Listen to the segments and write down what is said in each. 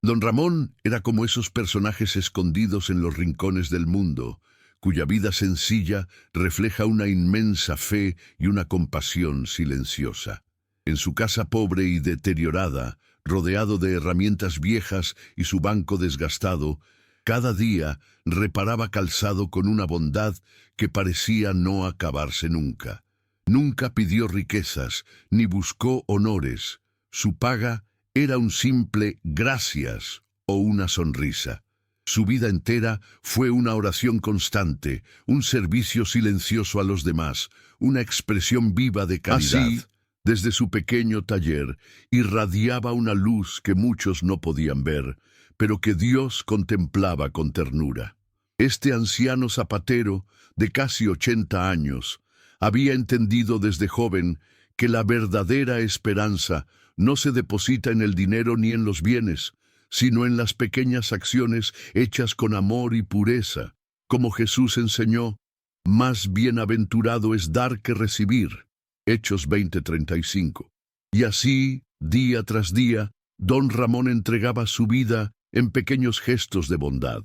Don Ramón era como esos personajes escondidos en los rincones del mundo, cuya vida sencilla refleja una inmensa fe y una compasión silenciosa. En su casa pobre y deteriorada, rodeado de herramientas viejas y su banco desgastado, cada día reparaba calzado con una bondad que parecía no acabarse nunca. Nunca pidió riquezas, ni buscó honores. Su paga era un simple gracias o una sonrisa. Su vida entera fue una oración constante, un servicio silencioso a los demás, una expresión viva de caridad. Así, desde su pequeño taller, irradiaba una luz que muchos no podían ver, pero que Dios contemplaba con ternura. Este anciano zapatero, de casi 80 años, había entendido desde joven que la verdadera esperanza no se deposita en el dinero ni en los bienes, sino en las pequeñas acciones hechas con amor y pureza. Como Jesús enseñó, más bienaventurado es dar que recibir. Hechos 20:35. Y así, día tras día, don Ramón entregaba su vida en pequeños gestos de bondad.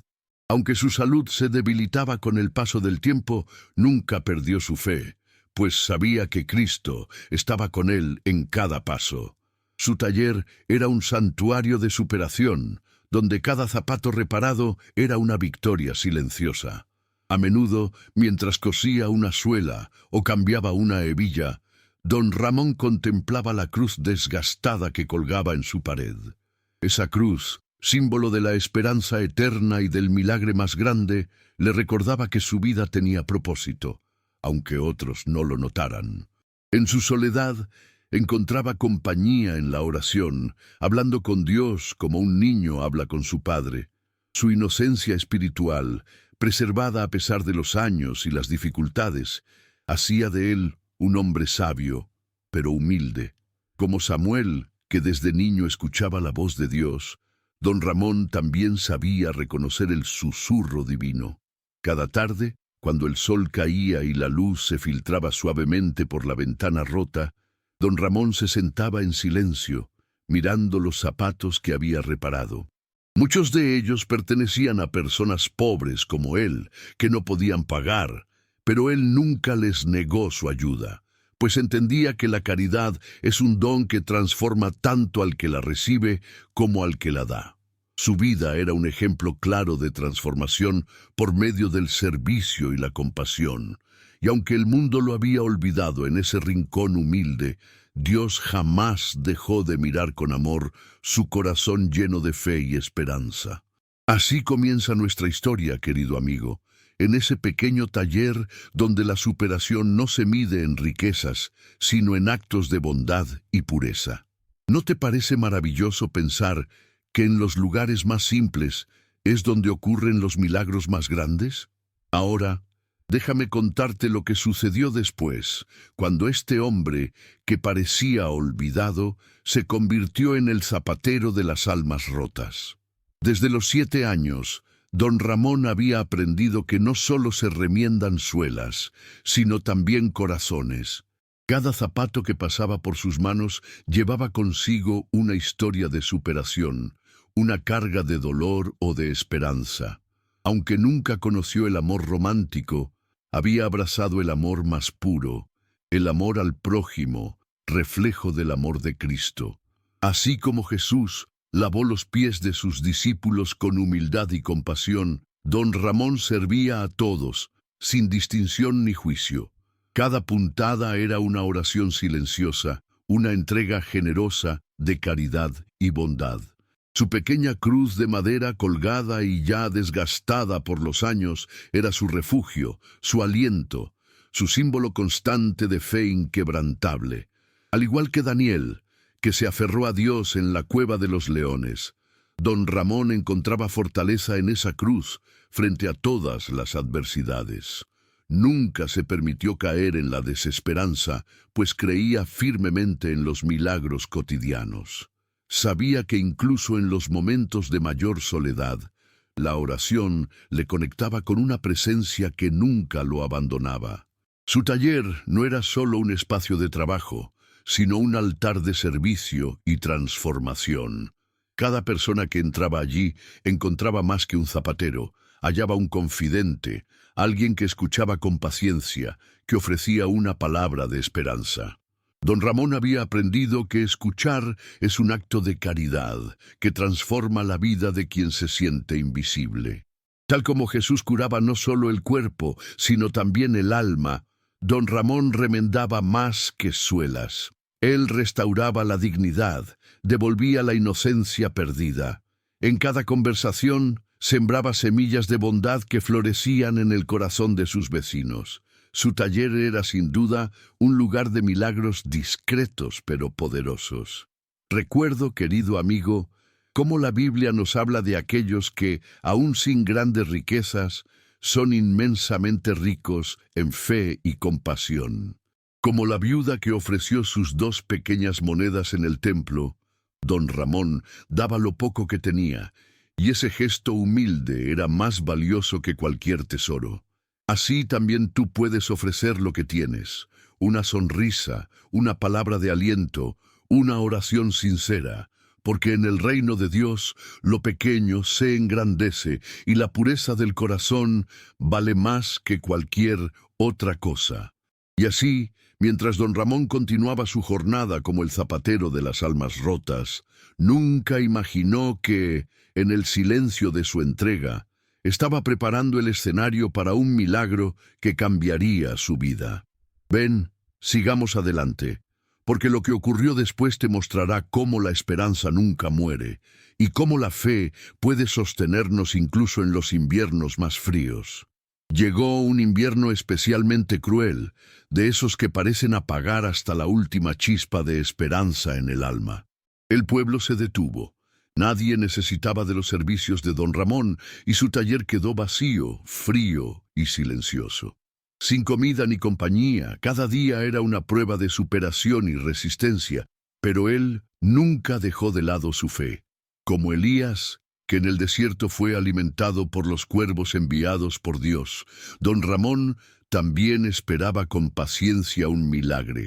Aunque su salud se debilitaba con el paso del tiempo, nunca perdió su fe, pues sabía que Cristo estaba con él en cada paso. Su taller era un santuario de superación, donde cada zapato reparado era una victoria silenciosa. A menudo, mientras cosía una suela o cambiaba una hebilla, don Ramón contemplaba la cruz desgastada que colgaba en su pared. Esa cruz, símbolo de la esperanza eterna y del milagro más grande, le recordaba que su vida tenía propósito, aunque otros no lo notaran. En su soledad, encontraba compañía en la oración, hablando con Dios como un niño habla con su padre. Su inocencia espiritual, preservada a pesar de los años y las dificultades, hacía de él un hombre sabio, pero humilde. Como Samuel, que desde niño escuchaba la voz de Dios, don Ramón también sabía reconocer el susurro divino. Cada tarde, cuando el sol caía y la luz se filtraba suavemente por la ventana rota, don Ramón se sentaba en silencio, mirando los zapatos que había reparado. Muchos de ellos pertenecían a personas pobres como él, que no podían pagar, pero él nunca les negó su ayuda, pues entendía que la caridad es un don que transforma tanto al que la recibe como al que la da. Su vida era un ejemplo claro de transformación por medio del servicio y la compasión. Y aunque el mundo lo había olvidado en ese rincón humilde, Dios jamás dejó de mirar con amor su corazón lleno de fe y esperanza. Así comienza nuestra historia, querido amigo, en ese pequeño taller donde la superación no se mide en riquezas, sino en actos de bondad y pureza. ¿No te parece maravilloso pensar que en los lugares más simples es donde ocurren los milagros más grandes? Ahora, déjame contarte lo que sucedió después, cuando este hombre, que parecía olvidado, se convirtió en el zapatero de las almas rotas. Desde los 7 años, don Ramón había aprendido que no solo se remiendan suelas, sino también corazones. Cada zapato que pasaba por sus manos llevaba consigo una historia de superación, una carga de dolor o de esperanza. Aunque nunca conoció el amor romántico, había abrazado el amor más puro, el amor al prójimo, reflejo del amor de Cristo. Así como Jesús lavó los pies de sus discípulos con humildad y compasión, don Ramón servía a todos, sin distinción ni juicio. Cada puntada era una oración silenciosa, una entrega generosa de caridad y bondad. Su pequeña cruz de madera colgada y ya desgastada por los años era su refugio, su aliento, su símbolo constante de fe inquebrantable. Al igual que Daniel, que se aferró a Dios en la cueva de los leones, don Ramón encontraba fortaleza en esa cruz frente a todas las adversidades. Nunca se permitió caer en la desesperanza, pues creía firmemente en los milagros cotidianos. Sabía que incluso en los momentos de mayor soledad, la oración le conectaba con una presencia que nunca lo abandonaba. Su taller no era solo un espacio de trabajo, sino un altar de servicio y transformación. Cada persona que entraba allí encontraba más que un zapatero, hallaba un confidente, alguien que escuchaba con paciencia, que ofrecía una palabra de esperanza. Don Ramón había aprendido que escuchar es un acto de caridad, que transforma la vida de quien se siente invisible. Tal como Jesús curaba no solo el cuerpo, sino también el alma, don Ramón remendaba más que suelas. Él restauraba la dignidad, devolvía la inocencia perdida. En cada conversación sembraba semillas de bondad que florecían en el corazón de sus vecinos. Su taller era sin duda un lugar de milagros discretos pero poderosos. Recuerdo, querido amigo, cómo la Biblia nos habla de aquellos que, aun sin grandes riquezas, son inmensamente ricos en fe y compasión. Como la viuda que ofreció sus 2 pequeñas monedas en el templo, don Ramón daba lo poco que tenía, y ese gesto humilde era más valioso que cualquier tesoro. Así también tú puedes ofrecer lo que tienes, una sonrisa, una palabra de aliento, una oración sincera, porque en el reino de Dios lo pequeño se engrandece y la pureza del corazón vale más que cualquier otra cosa. Y así, mientras don Ramón continuaba su jornada como el zapatero de las almas rotas, nunca imaginó que, en el silencio de su entrega, estaba preparando el escenario para un milagro que cambiaría su vida. Ven, sigamos adelante, porque lo que ocurrió después te mostrará cómo la esperanza nunca muere y cómo la fe puede sostenernos incluso en los inviernos más fríos. Llegó un invierno especialmente cruel, de esos que parecen apagar hasta la última chispa de esperanza en el alma. El pueblo se detuvo. Nadie necesitaba de los servicios de don Ramón y su taller quedó vacío, frío y silencioso. Sin comida ni compañía, cada día era una prueba de superación y resistencia, pero él nunca dejó de lado su fe. Como Elías, que en el desierto fue alimentado por los cuervos enviados por Dios, don Ramón también esperaba con paciencia un milagro.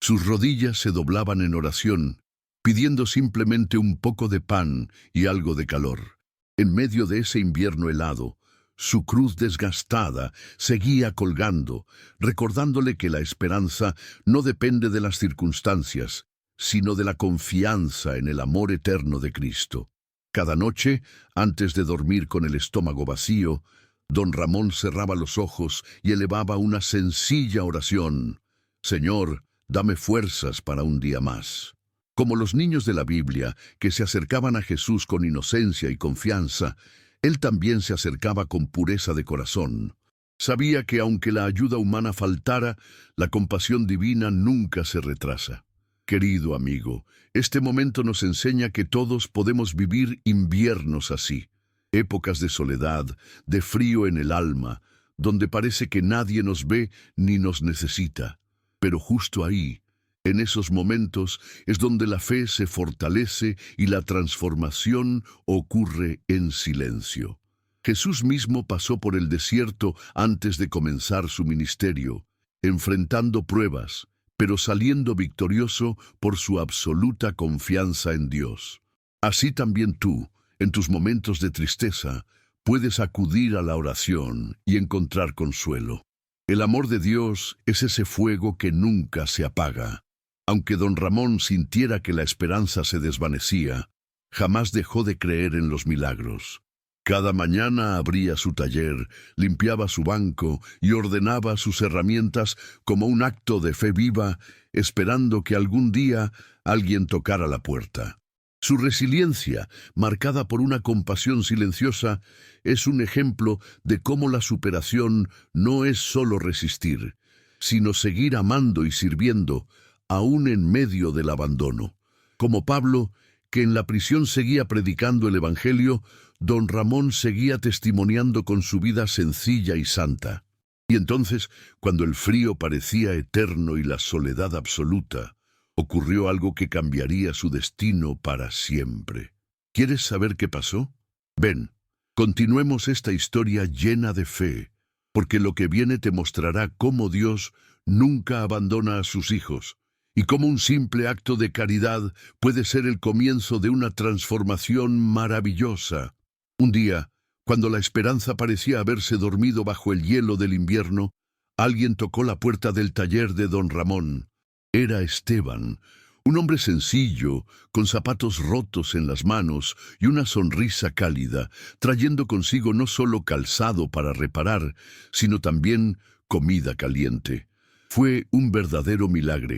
Sus rodillas se doblaban en oración, pidiendo simplemente un poco de pan y algo de calor. En medio de ese invierno helado, su cruz desgastada seguía colgando, recordándole que la esperanza no depende de las circunstancias, sino de la confianza en el amor eterno de Cristo. Cada noche, antes de dormir con el estómago vacío, don Ramón cerraba los ojos y elevaba una sencilla oración: Señor, dame fuerzas para un día más. Como los niños de la Biblia, que se acercaban a Jesús con inocencia y confianza, él también se acercaba con pureza de corazón. Sabía que aunque la ayuda humana faltara, la compasión divina nunca se retrasa. Querido amigo, este momento nos enseña que todos podemos vivir inviernos así, épocas de soledad, de frío en el alma, donde parece que nadie nos ve ni nos necesita. Pero justo ahí, en esos momentos, es donde la fe se fortalece y la transformación ocurre en silencio. Jesús mismo pasó por el desierto antes de comenzar su ministerio, enfrentando pruebas, pero saliendo victorioso por su absoluta confianza en Dios. Así también tú, en tus momentos de tristeza, puedes acudir a la oración y encontrar consuelo. El amor de Dios es ese fuego que nunca se apaga. Aunque don Ramón sintiera que la esperanza se desvanecía, jamás dejó de creer en los milagros. Cada mañana abría su taller, limpiaba su banco y ordenaba sus herramientas como un acto de fe viva, esperando que algún día alguien tocara la puerta. Su resiliencia, marcada por una compasión silenciosa, es un ejemplo de cómo la superación no es solo resistir, sino seguir amando y sirviendo, aún en medio del abandono. Como Pablo, que en la prisión seguía predicando el Evangelio, don Ramón seguía testimoniando con su vida sencilla y santa. Y entonces, cuando el frío parecía eterno y la soledad absoluta, ocurrió algo que cambiaría su destino para siempre. ¿Quieres saber qué pasó? Ven, continuemos esta historia llena de fe, porque lo que viene te mostrará cómo Dios nunca abandona a sus hijos, y cómo un simple acto de caridad puede ser el comienzo de una transformación maravillosa. Un día, cuando la esperanza parecía haberse dormido bajo el hielo del invierno, alguien tocó la puerta del taller de don Ramón. Era Esteban, un hombre sencillo, con zapatos rotos en las manos y una sonrisa cálida, trayendo consigo no solo calzado para reparar, sino también comida caliente. Fue un verdadero milagro,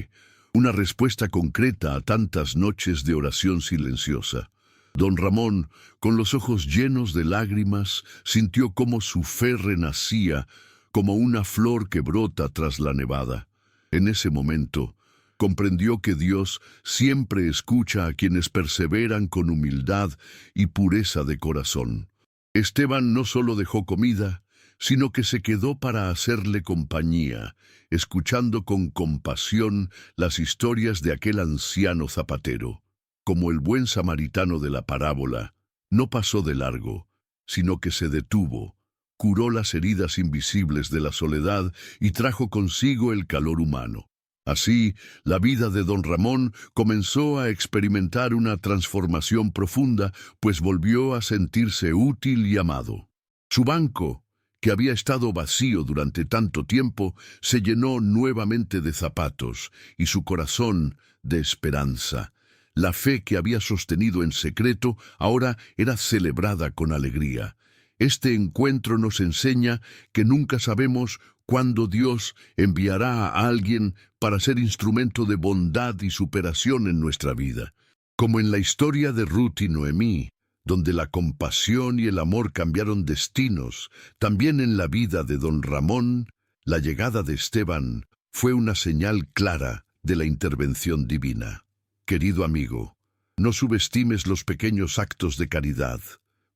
una respuesta concreta a tantas noches de oración silenciosa. Don Ramón, con los ojos llenos de lágrimas, sintió cómo su fe renacía, como una flor que brota tras la nevada. En ese momento, comprendió que Dios siempre escucha a quienes perseveran con humildad y pureza de corazón. Esteban no solo dejó comida, sino que se quedó para hacerle compañía, escuchando con compasión las historias de aquel anciano zapatero. Como el buen samaritano de la parábola, no pasó de largo, sino que se detuvo, curó las heridas invisibles de la soledad y trajo consigo el calor humano. Así, la vida de don Ramón comenzó a experimentar una transformación profunda, pues volvió a sentirse útil y amado. Su banco, que había estado vacío durante tanto tiempo, se llenó nuevamente de zapatos y su corazón de esperanza. La fe que había sostenido en secreto ahora era celebrada con alegría. Este encuentro nos enseña que nunca sabemos cuándo Dios enviará a alguien para ser instrumento de bondad y superación en nuestra vida. Como en la historia de Ruth y Noemí, donde la compasión y el amor cambiaron destinos, también en la vida de don Ramón, la llegada de Esteban fue una señal clara de la intervención divina. Querido amigo, no subestimes los pequeños actos de caridad,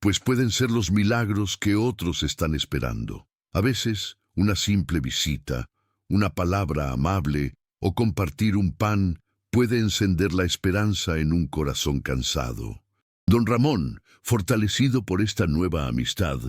pues pueden ser los milagros que otros están esperando. A veces, una simple visita, una palabra amable o compartir un pan puede encender la esperanza en un corazón cansado. Don Ramón, fortalecido por esta nueva amistad,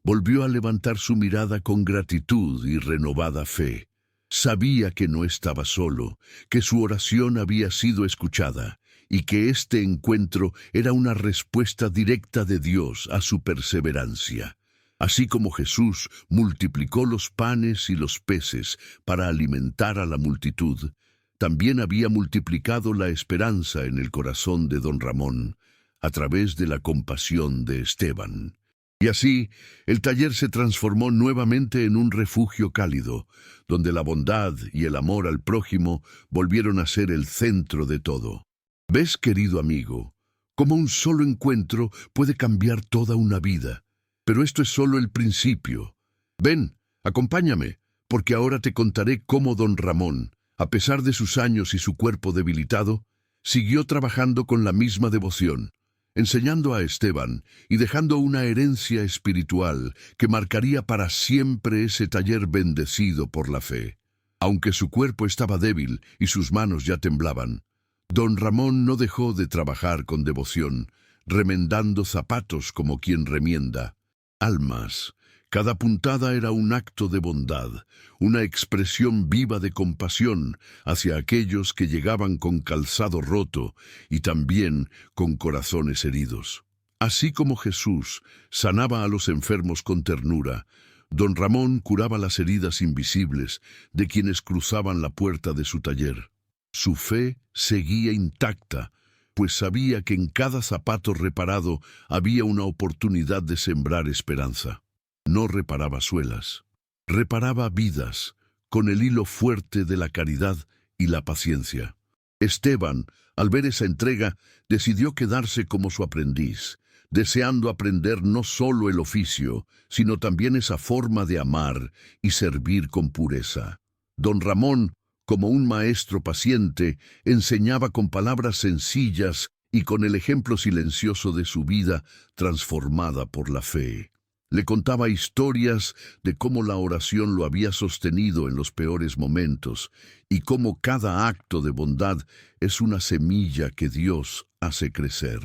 volvió a levantar su mirada con gratitud y renovada fe. Sabía que no estaba solo, que su oración había sido escuchada y que este encuentro era una respuesta directa de Dios a su perseverancia. Así como Jesús multiplicó los panes y los peces para alimentar a la multitud, también había multiplicado la esperanza en el corazón de don Ramón, a través de la compasión de Esteban. Y así, el taller se transformó nuevamente en un refugio cálido, donde la bondad y el amor al prójimo volvieron a ser el centro de todo. ¿Ves, querido amigo, cómo un solo encuentro puede cambiar toda una vida? Pero esto es solo el principio. Ven, acompáñame, porque ahora te contaré cómo don Ramón, a pesar de sus años y su cuerpo debilitado, siguió trabajando con la misma devoción, enseñando a Esteban y dejando una herencia espiritual que marcaría para siempre ese taller bendecido por la fe. Aunque su cuerpo estaba débil y sus manos ya temblaban, don Ramón no dejó de trabajar con devoción, remendando zapatos como quien remienda almas. Cada puntada era un acto de bondad, una expresión viva de compasión hacia aquellos que llegaban con calzado roto y también con corazones heridos. Así como Jesús sanaba a los enfermos con ternura, don Ramón curaba las heridas invisibles de quienes cruzaban la puerta de su taller. Su fe seguía intacta, pues sabía que en cada zapato reparado había una oportunidad de sembrar esperanza. No reparaba suelas, reparaba vidas con el hilo fuerte de la caridad y la paciencia. Esteban, al ver esa entrega, decidió quedarse como su aprendiz, deseando aprender no solo el oficio, sino también esa forma de amar y servir con pureza. Don Ramón, como un maestro paciente, enseñaba con palabras sencillas y con el ejemplo silencioso de su vida transformada por la fe. Le contaba historias de cómo la oración lo había sostenido en los peores momentos y cómo cada acto de bondad es una semilla que Dios hace crecer.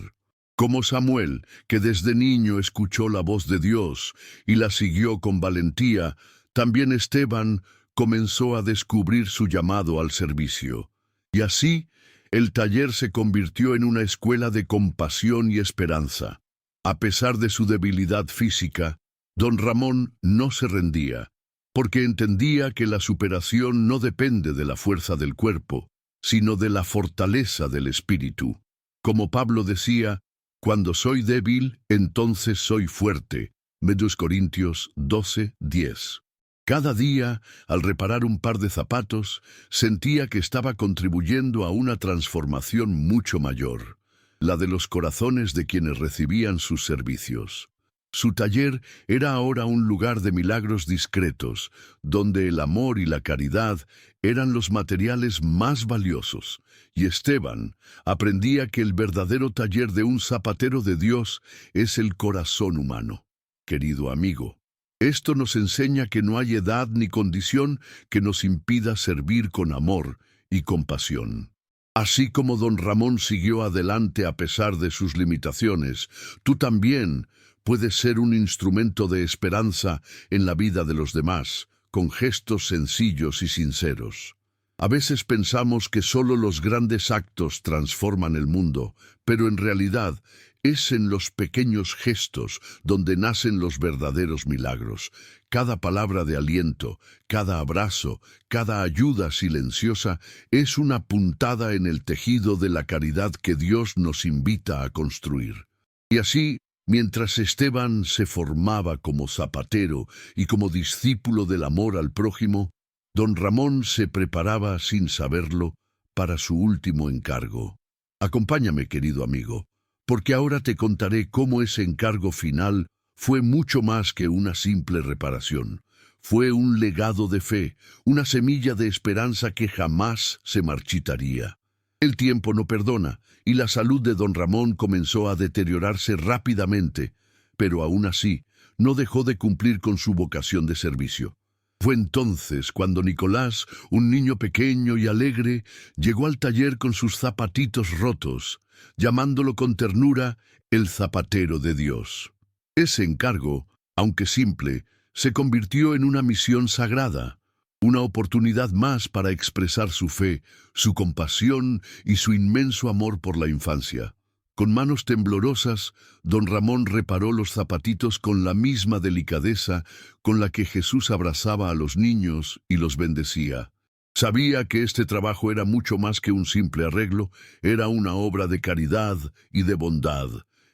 Como Samuel, que desde niño escuchó la voz de Dios y la siguió con valentía, también Esteban comenzó a descubrir su llamado al servicio. Y así, el taller se convirtió en una escuela de compasión y esperanza. A pesar de su debilidad física, don Ramón no se rendía, porque entendía que la superación no depende de la fuerza del cuerpo, sino de la fortaleza del espíritu. Como Pablo decía, cuando soy débil, entonces soy fuerte. 2 Corintios 12:10. Cada día, al reparar un par de zapatos, sentía que estaba contribuyendo a una transformación mucho mayor, la de los corazones de quienes recibían sus servicios. Su taller era ahora un lugar de milagros discretos, donde el amor y la caridad eran los materiales más valiosos, y Esteban aprendía que el verdadero taller de un zapatero de Dios es el corazón humano. Querido amigo, esto nos enseña que no hay edad ni condición que nos impida servir con amor y compasión. Así como don Ramón siguió adelante a pesar de sus limitaciones, tú también puedes ser un instrumento de esperanza en la vida de los demás, con gestos sencillos y sinceros. A veces pensamos que solo los grandes actos transforman el mundo, pero en realidad es en los pequeños gestos donde nacen los verdaderos milagros. Cada palabra de aliento, cada abrazo, cada ayuda silenciosa es una puntada en el tejido de la caridad que Dios nos invita a construir. Y así, mientras Esteban se formaba como zapatero y como discípulo del amor al prójimo, don Ramón se preparaba sin saberlo para su último encargo. Acompáñame, querido amigo, porque ahora te contaré cómo ese encargo final fue mucho más que una simple reparación. Fue un legado de fe, una semilla de esperanza que jamás se marchitaría. El tiempo no perdona, y la salud de don Ramón comenzó a deteriorarse rápidamente, pero aún así no dejó de cumplir con su vocación de servicio. Fue entonces cuando Nicolás, un niño pequeño y alegre, llegó al taller con sus zapatitos rotos, llamándolo con ternura el zapatero de Dios. Ese encargo, aunque simple, se convirtió en una misión sagrada, una oportunidad más para expresar su fe, su compasión y su inmenso amor por la infancia. Con manos temblorosas, don Ramón reparó los zapatitos con la misma delicadeza con la que Jesús abrazaba a los niños y los bendecía. Sabía que este trabajo era mucho más que un simple arreglo, era una obra de caridad y de bondad.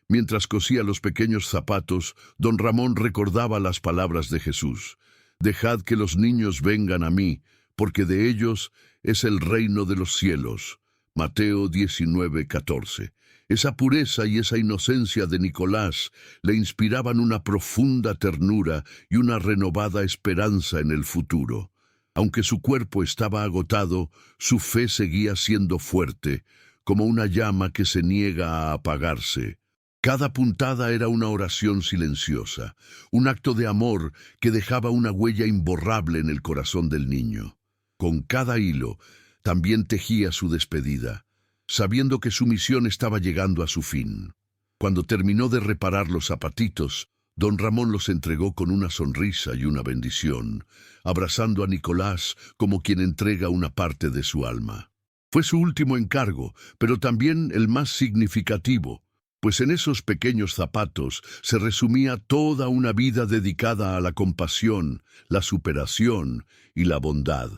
Mientras cosía los pequeños zapatos, don Ramón recordaba las palabras de Jesús. Dejad que los niños vengan a mí, porque de ellos es el reino de los cielos. Mateo 19:14. Esa pureza y esa inocencia de Nicolás le inspiraban una profunda ternura y una renovada esperanza en el futuro. Aunque su cuerpo estaba agotado, su fe seguía siendo fuerte, como una llama que se niega a apagarse. Cada puntada era una oración silenciosa, un acto de amor que dejaba una huella imborrable en el corazón del niño. Con cada hilo, también tejía su despedida, sabiendo que su misión estaba llegando a su fin. Cuando terminó de reparar los zapatitos, don Ramón los entregó con una sonrisa y una bendición, abrazando a Nicolás como quien entrega una parte de su alma. Fue su último encargo, pero también el más significativo, pues en esos pequeños zapatos se resumía toda una vida dedicada a la compasión, la superación y la bondad.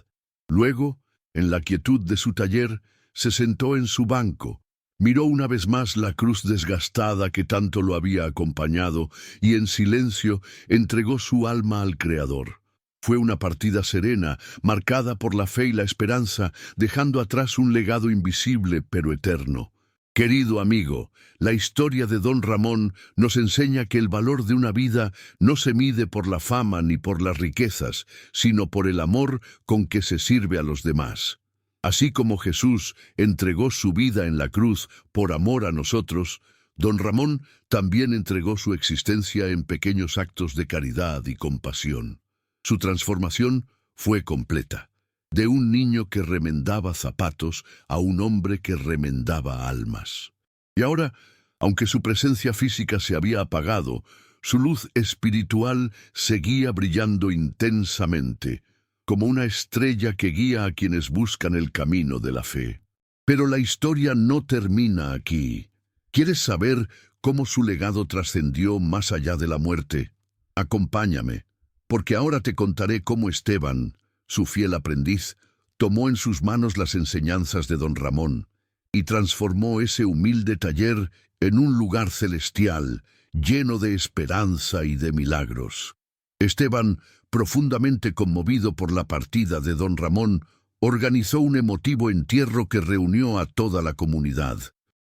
Luego, en la quietud de su taller, se sentó en su banco, miró una vez más la cruz desgastada que tanto lo había acompañado y en silencio entregó su alma al Creador. Fue una partida serena, marcada por la fe y la esperanza, dejando atrás un legado invisible pero eterno. Querido amigo, la historia de don Ramón nos enseña que el valor de una vida no se mide por la fama ni por las riquezas, sino por el amor con que se sirve a los demás. Así como Jesús entregó su vida en la cruz por amor a nosotros, don Ramón también entregó su existencia en pequeños actos de caridad y compasión. Su transformación fue completa. De un niño que remendaba zapatos a un hombre que remendaba almas. Y ahora, aunque su presencia física se había apagado, su luz espiritual seguía brillando intensamente, como una estrella que guía a quienes buscan el camino de la fe. Pero la historia no termina aquí. ¿Quieres saber cómo su legado trascendió más allá de la muerte? Acompáñame, porque ahora te contaré cómo Esteban, su fiel aprendiz, tomó en sus manos las enseñanzas de don Ramón y transformó ese humilde taller en un lugar celestial, lleno de esperanza y de milagros. Esteban, profundamente conmovido por la partida de don Ramón, organizó un emotivo entierro que reunió a toda la comunidad.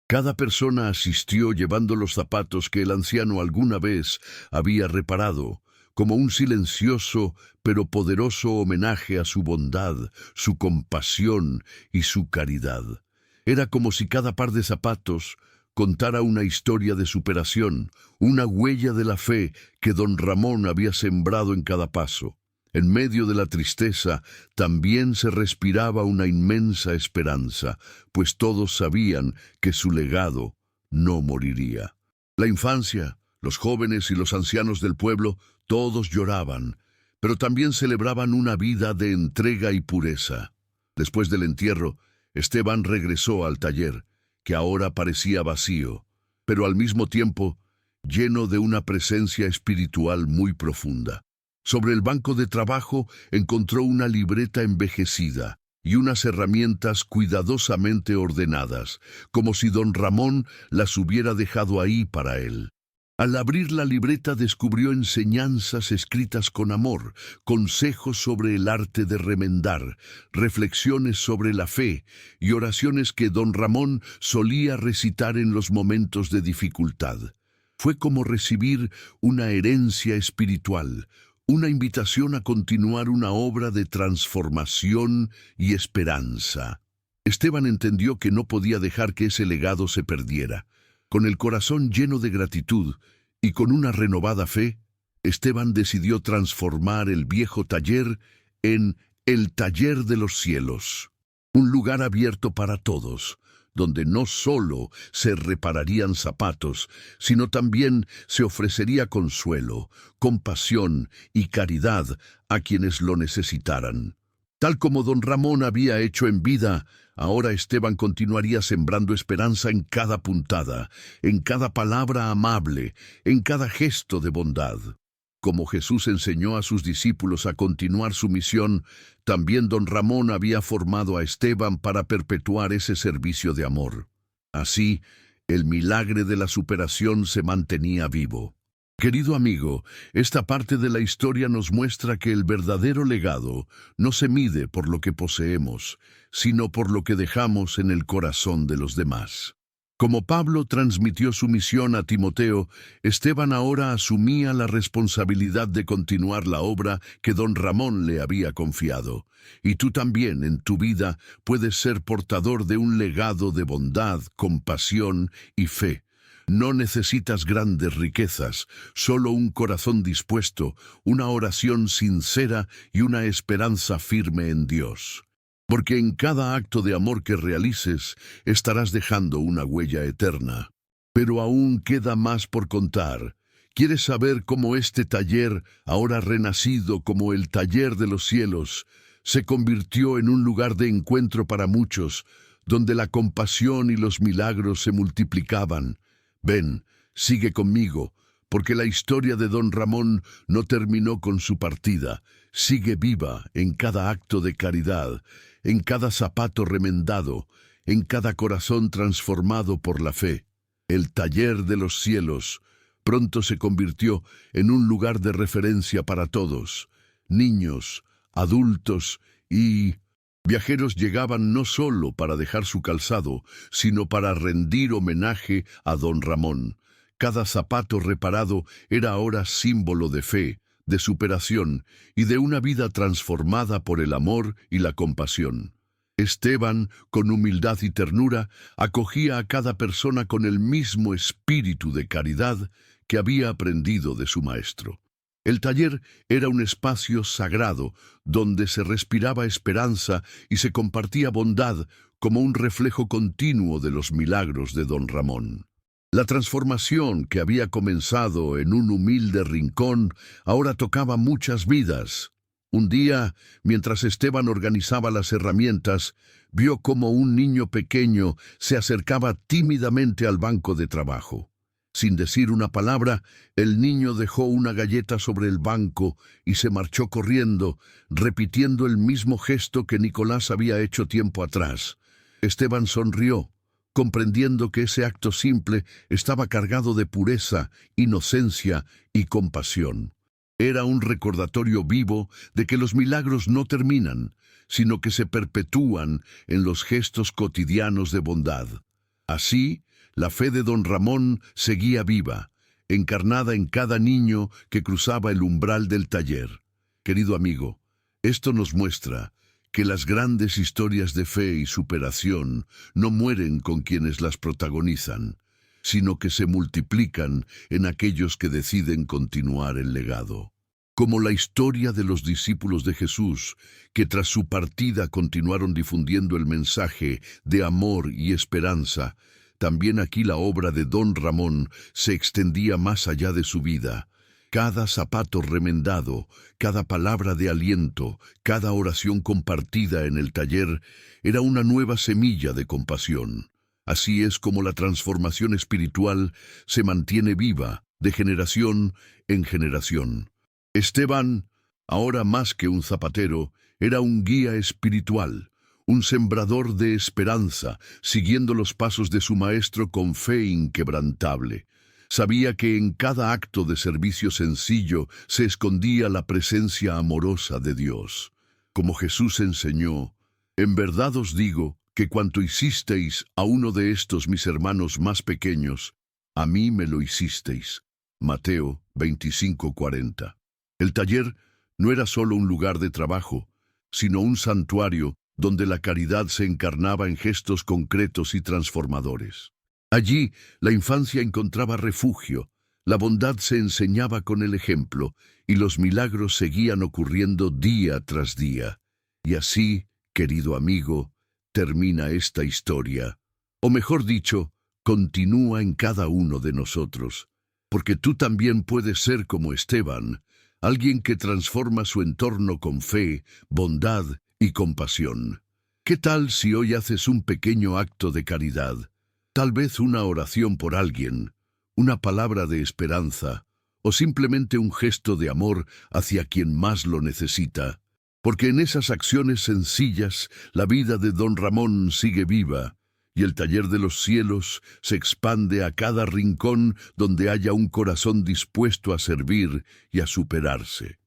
Cada persona asistió llevando los zapatos que el anciano alguna vez había reparado, como un silencioso pero poderoso homenaje a su bondad, su compasión y su caridad. Era como si cada par de zapatos contara una historia de superación, una huella de la fe que don Ramón había sembrado en cada paso. En medio de la tristeza también se respiraba una inmensa esperanza, pues todos sabían que su legado no moriría. La infancia, los jóvenes y los ancianos del pueblo, todos lloraban, pero también celebraban una vida de entrega y pureza. Después del entierro, Esteban regresó al taller, que ahora parecía vacío, pero al mismo tiempo lleno de una presencia espiritual muy profunda. Sobre el banco de trabajo encontró una libreta envejecida y unas herramientas cuidadosamente ordenadas, como si don Ramón las hubiera dejado ahí para él. Al abrir la libreta descubrió enseñanzas escritas con amor, consejos sobre el arte de remendar, reflexiones sobre la fe y oraciones que don Ramón solía recitar en los momentos de dificultad. Fue como recibir una herencia espiritual, una invitación a continuar una obra de transformación y esperanza. Esteban entendió que no podía dejar que ese legado se perdiera. Con el corazón lleno de gratitud y con una renovada fe, Esteban decidió transformar el viejo taller en el Taller de los Cielos, un lugar abierto para todos, donde no solo se repararían zapatos, sino también se ofrecería consuelo, compasión y caridad a quienes lo necesitaran. Tal como don Ramón había hecho en vida, ahora Esteban continuaría sembrando esperanza en cada puntada, en cada palabra amable, en cada gesto de bondad. Como Jesús enseñó a sus discípulos a continuar su misión, también don Ramón había formado a Esteban para perpetuar ese servicio de amor. Así, el milagro de la superación se mantenía vivo. Querido amigo, esta parte de la historia nos muestra que el verdadero legado no se mide por lo que poseemos, sino por lo que dejamos en el corazón de los demás. Como Pablo transmitió su misión a Timoteo, Esteban ahora asumía la responsabilidad de continuar la obra que don Ramón le había confiado. Y tú también en tu vida puedes ser portador de un legado de bondad, compasión y fe. No necesitas grandes riquezas, solo un corazón dispuesto, una oración sincera y una esperanza firme en Dios. Porque en cada acto de amor que realices, estarás dejando una huella eterna. Pero aún queda más por contar. ¿Quieres saber cómo este taller, ahora renacido como el Taller de los Cielos, se convirtió en un lugar de encuentro para muchos, donde la compasión y los milagros se multiplicaban? Ven, sigue conmigo, porque la historia de don Ramón no terminó con su partida. Sigue viva en cada acto de caridad, en cada zapato remendado, en cada corazón transformado por la fe. El Taller de los Cielos pronto se convirtió en un lugar de referencia para todos. Niños, adultos y viajeros llegaban no solo para dejar su calzado, sino para rendir homenaje a don Ramón. Cada zapato reparado era ahora símbolo de fe, de superación y de una vida transformada por el amor y la compasión. Esteban, con humildad y ternura, acogía a cada persona con el mismo espíritu de caridad que había aprendido de su maestro. El taller era un espacio sagrado donde se respiraba esperanza y se compartía bondad como un reflejo continuo de los milagros de don Ramón. La transformación que había comenzado en un humilde rincón ahora tocaba muchas vidas. Un día, mientras Esteban organizaba las herramientas, vio cómo un niño pequeño se acercaba tímidamente al banco de trabajo. Sin decir una palabra, el niño dejó una galleta sobre el banco y se marchó corriendo, repitiendo el mismo gesto que Nicolás había hecho tiempo atrás. Esteban sonrió, comprendiendo que ese acto simple estaba cargado de pureza, inocencia y compasión. Era un recordatorio vivo de que los milagros no terminan, sino que se perpetúan en los gestos cotidianos de bondad. Así, la fe de don Ramón seguía viva, encarnada en cada niño que cruzaba el umbral del taller. Querido amigo, esto nos muestra que las grandes historias de fe y superación no mueren con quienes las protagonizan, sino que se multiplican en aquellos que deciden continuar el legado. Como la historia de los discípulos de Jesús, que tras su partida continuaron difundiendo el mensaje de amor y esperanza, también aquí la obra de don Ramón se extendía más allá de su vida. Cada zapato remendado, cada palabra de aliento, cada oración compartida en el taller era una nueva semilla de compasión. Así es como la transformación espiritual se mantiene viva de generación en generación. Esteban, ahora más que un zapatero, era un guía espiritual, un sembrador de esperanza, siguiendo los pasos de su maestro con fe inquebrantable. Sabía que en cada acto de servicio sencillo se escondía la presencia amorosa de Dios. Como Jesús enseñó, en verdad os digo que cuanto hicisteis a uno de estos mis hermanos más pequeños, a mí me lo hicisteis. Mateo 25:40. El taller no era solo un lugar de trabajo, sino un santuario donde la caridad se encarnaba en gestos concretos y transformadores. Allí, la infancia encontraba refugio, la bondad se enseñaba con el ejemplo, y los milagros seguían ocurriendo día tras día. Y así, querido amigo, termina esta historia. O mejor dicho, continúa en cada uno de nosotros, porque tú también puedes ser como Esteban, alguien que transforma su entorno con fe, bondad y compasión. ¿Qué tal si hoy haces un pequeño acto de caridad? Tal vez una oración por alguien, una palabra de esperanza, o simplemente un gesto de amor hacia quien más lo necesita. Porque en esas acciones sencillas, la vida de don Ramón sigue viva, y el taller de los cielos se expande a cada rincón donde haya un corazón dispuesto a servir y a superarse.